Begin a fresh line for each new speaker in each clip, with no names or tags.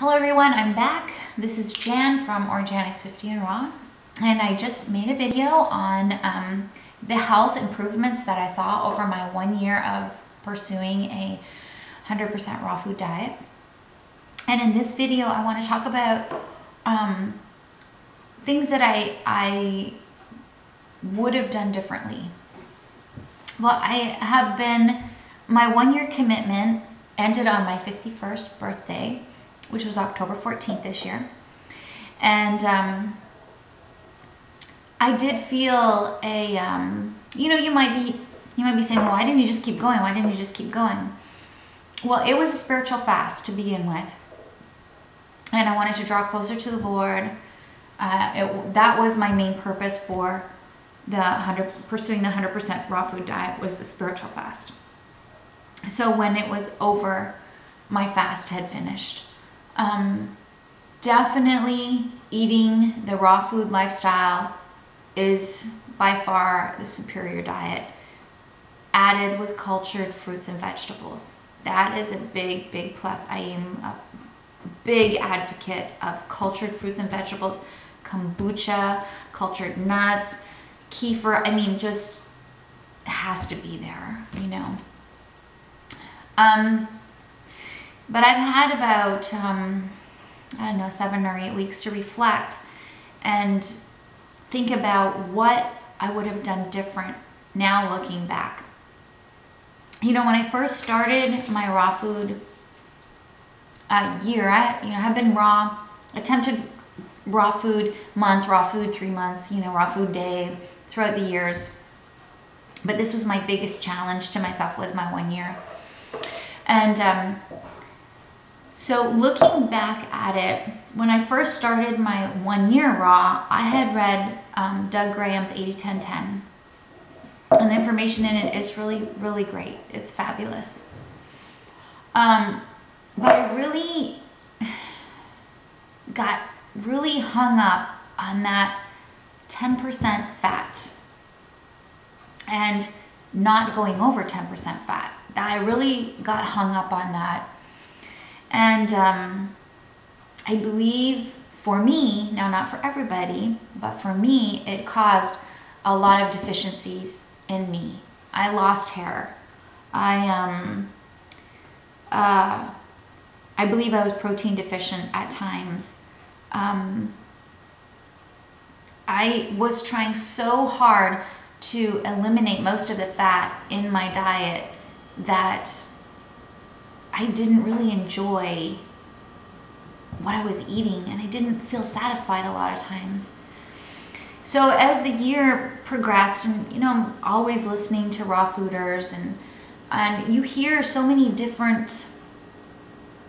Hello everyone, I'm back. This is Jan from orJANics 50nRaw, and I just made a video on the health improvements that I saw over my 1 year of pursuing a 100% raw food diet. And in this video, I want to talk about things that I would have done differently. Well, my 1 year commitment ended on my 51st birthday, which was October 14th this year. And I did feel you might be saying, well, why didn't you just keep going? Why didn't you just keep going? Well, it was a spiritual fast to begin with. And I wanted to draw closer to the Lord. That was my main purpose for pursuing the 100% raw food diet, was the spiritual fast. So when it was over, my fast had finished. Definitely eating the raw food lifestyle is by far the superior diet, added with cultured fruits and vegetables. That is a big, big plus. I am a big advocate of cultured fruits and vegetables, kombucha, cultured nuts, kefir. I mean, just has to be there, you know. But I've had about, I don't know, 7 or 8 weeks to reflect and think about what I would have done different now looking back. You know, when I first started my raw food year, I've been raw, attempted raw food month, raw food 3 months, raw food day throughout the years. But this was my biggest challenge to myself, was my 1 year. And so looking back at it, when I first started my 1 year raw, I had read Doug Graham's 80-10-10. And the information in it is really, really great. It's fabulous. But I really got really hung up on that 10% fat and not going over 10% fat. I really got hung up on that. And I believe for me, now not for everybody, but for me, it caused a lot of deficiencies in me. I lost hair. I believe I was protein deficient at times. I was trying so hard to eliminate most of the fat in my diet that I didn't really enjoy what I was eating, and I didn't feel satisfied a lot of times. So as the year progressed, and I'm always listening to raw fooders, and you hear so many different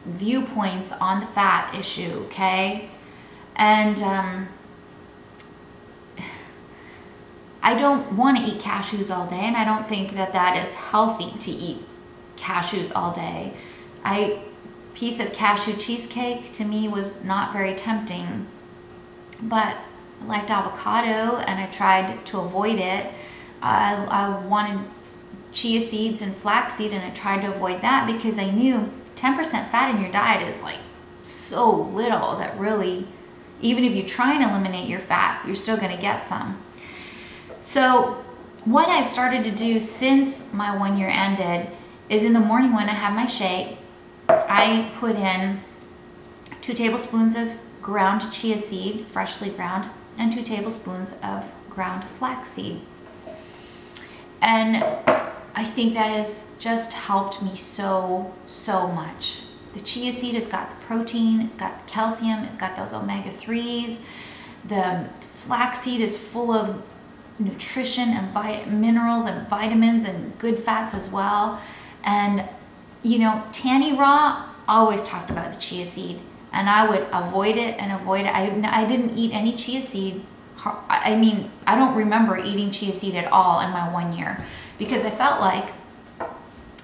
viewpoints on the fat issue, okay? And I don't want to eat cashews all day, and I don't think that that is healthy to eat cashews all day. Piece of cashew cheesecake to me was not very tempting, but I liked avocado and I tried to avoid it. I wanted chia seeds and flax seed, and I tried to avoid that because I knew 10% fat in your diet is like so little that really, even if you try and eliminate your fat, you're still going to get some. So what I've started to do since my 1 year ended is in the morning when I have my shake, I put in 2 tablespoons of ground chia seed, freshly ground, and 2 tablespoons of ground flax seed. And I think that has just helped me so, so much. The chia seed has got the protein, it's got the calcium, it's got those omega-3s. The flax seed is full of nutrition and minerals and vitamins and good fats as well. And ThIngs always talked about the chia seed, and I would avoid it and avoid it. I didn't eat any chia seed. I mean, I don't remember eating chia seed at all in my 1 year, because I felt like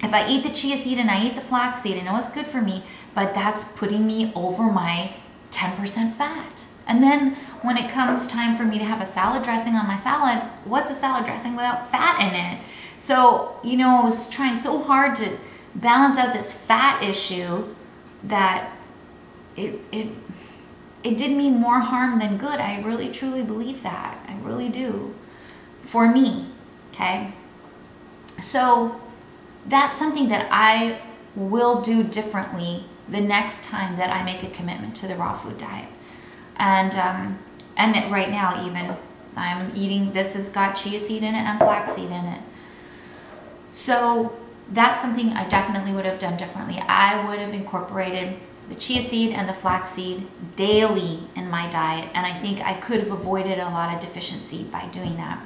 if I eat the chia seed and I eat the flax seed, I know it's good for me, but that's putting me over my 10% fat. And then when it comes time for me to have a salad dressing on my salad, what's a salad dressing without fat in it? So, I was trying so hard to balance out this fat issue that it did me more harm than good. I really truly believe that. I really do. For me, okay? So that's something that I will do differently the next time that I make a commitment to the raw food diet. And right now even, I'm eating, this has got chia seed in it and flax seed in it. So that's something I definitely would have done differently. I would have incorporated the chia seed and the flax seed daily in my diet, and I think I could have avoided a lot of deficiency by doing that.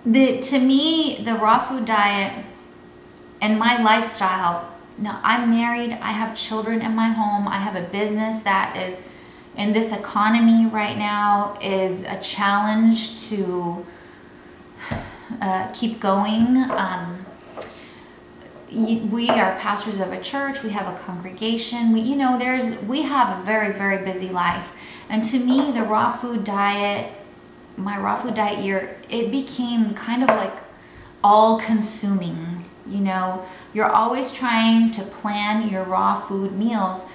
To me, the raw food diet and my lifestyle, now I'm married, I have children in my home, I have a business that is, in this economy right now, is a challenge to keep going. We are pastors of a church, we have a congregation, we have a very, very busy life. And to me, the raw food diet, my raw food diet year, it became kind of like all consuming. You're always trying to plan your raw food meals,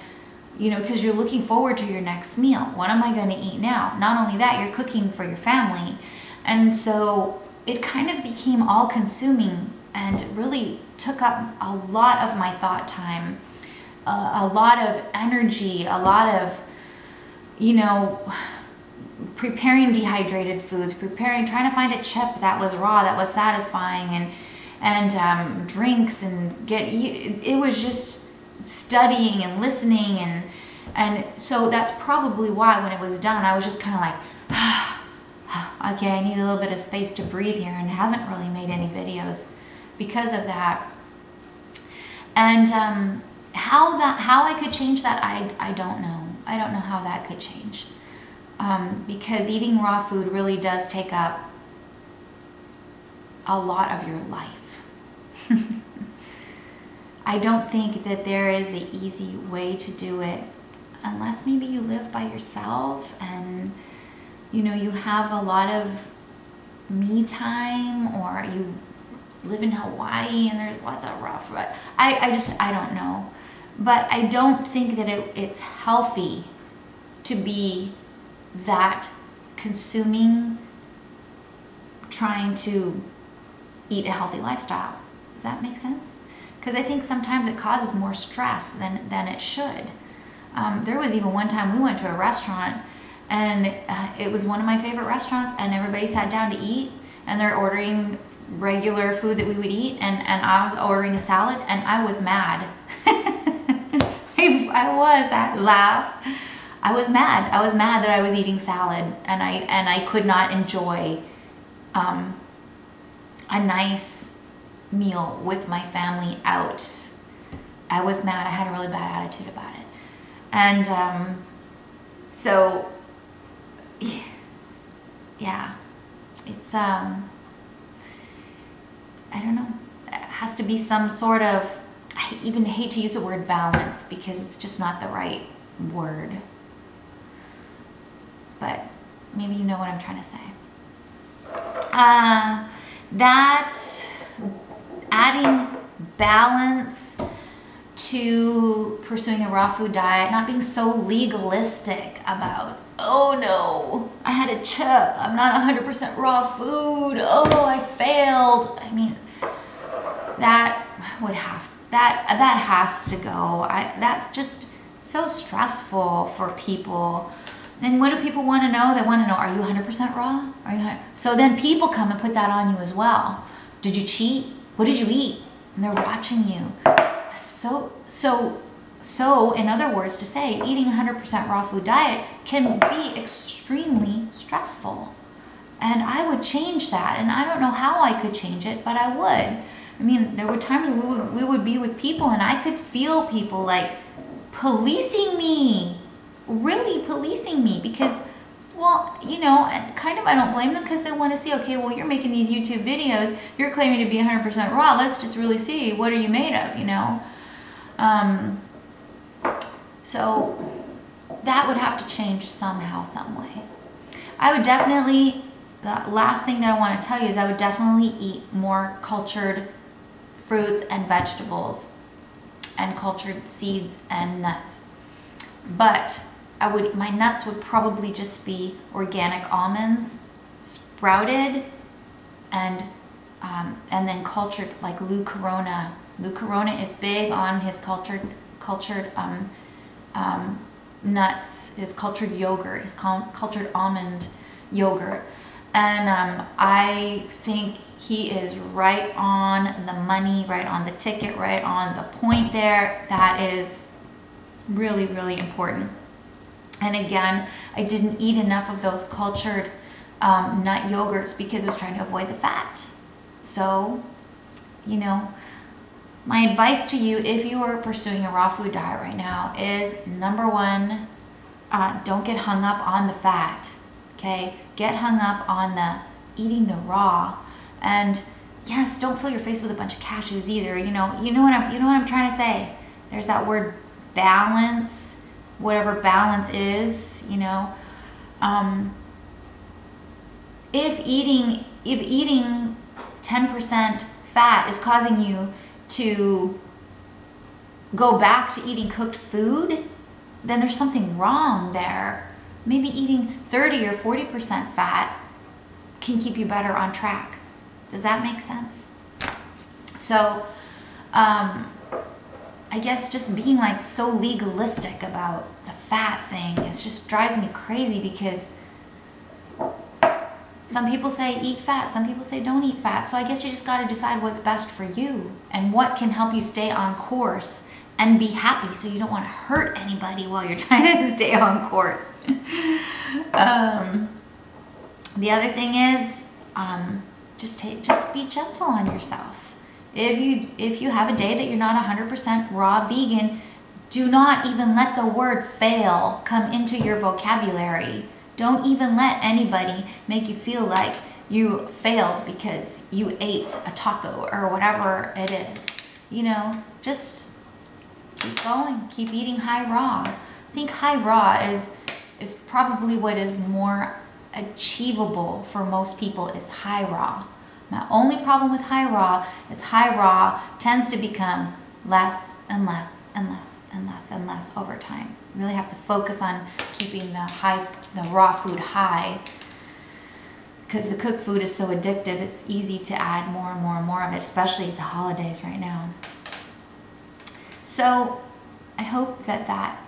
because you're looking forward to your next meal. What am I going to eat now? Not only that, you're cooking for your family. And so it kind of became all consuming and really took up a lot of my thought time, a lot of energy, a lot of, preparing dehydrated foods, trying to find a chip that was raw, that was satisfying, and drinks, and it was just studying and listening, and so that's probably why when it was done, I was just kind of like, okay, I need a little bit of space to breathe here, and haven't really made any videos because of that. And how I could change that, I don't know. I don't know how that could change. Because eating raw food really does take up a lot of your life. I don't think that there is an easy way to do it, unless maybe you live by yourself and you have a lot of me time, or you live in Hawaii and there's lots of rough, but I don't know. But I don't think that it's healthy to be that consuming, trying to eat a healthy lifestyle. Does that make sense? Because I think sometimes it causes more stress than it should. There was even one time we went to a restaurant, and it was one of my favorite restaurants, and everybody sat down to eat, and they're ordering regular food that we would eat, and I was ordering a salad, and I was mad. I was mad. I was mad that I was eating salad, and I could not enjoy a nice meal with my family out. I was mad. I had a really bad attitude about it. And so yeah, it's I don't know. It has to be some sort of, I even hate to use the word balance because it's just not the right word. But maybe you know what I'm trying to say. That adding balance to pursuing the raw food diet, not being so legalistic about, oh no, I had a chip, I'm not 100% raw food, oh, I failed. I mean, that has to go. That's just so stressful for people. Then what do people want to know? They want to know, are you 100% raw? So then people come and put that on you as well. Did you cheat? What did you eat? And they're watching you. So in other words, to say eating 100% raw food diet can be extremely stressful. And I would change that. And I don't know how I could change it, but I would. I mean, there were times we would be with people and I could feel people like policing me, really policing me, because, well, you know, and kind of I don't blame them, because they want to see, okay, well, you're making these YouTube videos, you're claiming to be 100% raw, let's just really see, what are you made of, you know? So that would have to change somehow, some way. I would definitely, the last thing that I want to tell you is I would definitely eat more cultured fruits and vegetables. and cultured seeds and nuts. But my nuts would probably just be organic almonds, sprouted, and then cultured, like Lou Corona. Lou Corona is big on his cultured nuts, his cultured yogurt, his cultured almond yogurt. And I think he is right on the money, right on the ticket, right on the point there. That is really, really important. And again, I didn't eat enough of those cultured nut yogurts because I was trying to avoid the fat. So, you know, my advice to you, if you are pursuing a raw food diet right now, is number one, don't get hung up on the fat, okay? Get hung up on the eating the raw. And yes, don't fill your face with a bunch of cashews either. You know what I'm trying to say. There's that word balance, whatever balance is, you know. If eating 10% fat is causing you to go back to eating cooked food, then there's something wrong there. Maybe eating 30 or 40% fat can keep you better on track. Does that make sense? So, I guess just being like so legalistic about the fat thing, it just drives me crazy, because some people say eat fat, some people say don't eat fat. So I guess you just got to decide what's best for you and what can help you stay on course and be happy, so you don't want to hurt anybody while you're trying to stay on course. The other thing is, just be gentle on yourself. If you have a day that you're not 100% raw vegan, do not even let the word fail come into your vocabulary. Don't even let anybody make you feel like you failed because you ate a taco or whatever it is. You know, just keep going, keep eating high raw. I think high raw is probably what is more achievable for most people, is high raw. My only problem with high raw is high raw tends to become less and less and less and less and less over time. You really have to focus on keeping the raw food high, because the cooked food is so addictive. It's easy to add more and more and more of it, especially at the holidays right now. So I hope that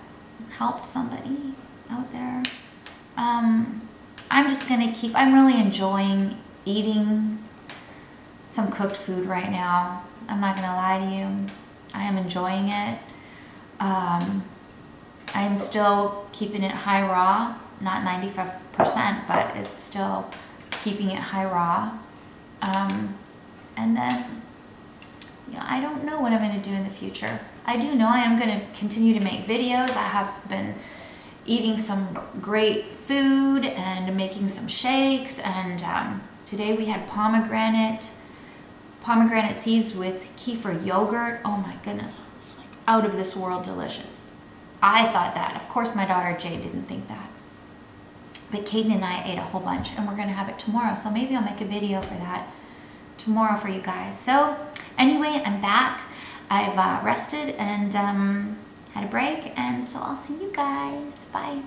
helped somebody out there. I'm really enjoying eating some cooked food right now. I'm not gonna lie to you. I am enjoying it. I'm still keeping it high raw, not 95%, but it's still keeping it high raw. And then, you know, I don't know what I'm gonna do in the future. I do know I am gonna continue to make videos. I have been eating some great food and making some shakes, and today we had pomegranate seeds with kefir yogurt. Oh my goodness, it's like out of this world delicious. I thought that. Of course my daughter Jay didn't think that. But Caden and I ate a whole bunch, and we're gonna have it tomorrow. So maybe I'll make a video for that tomorrow for you guys. So anyway, I'm back. I've rested and had a break, and so I'll see you guys. Bye.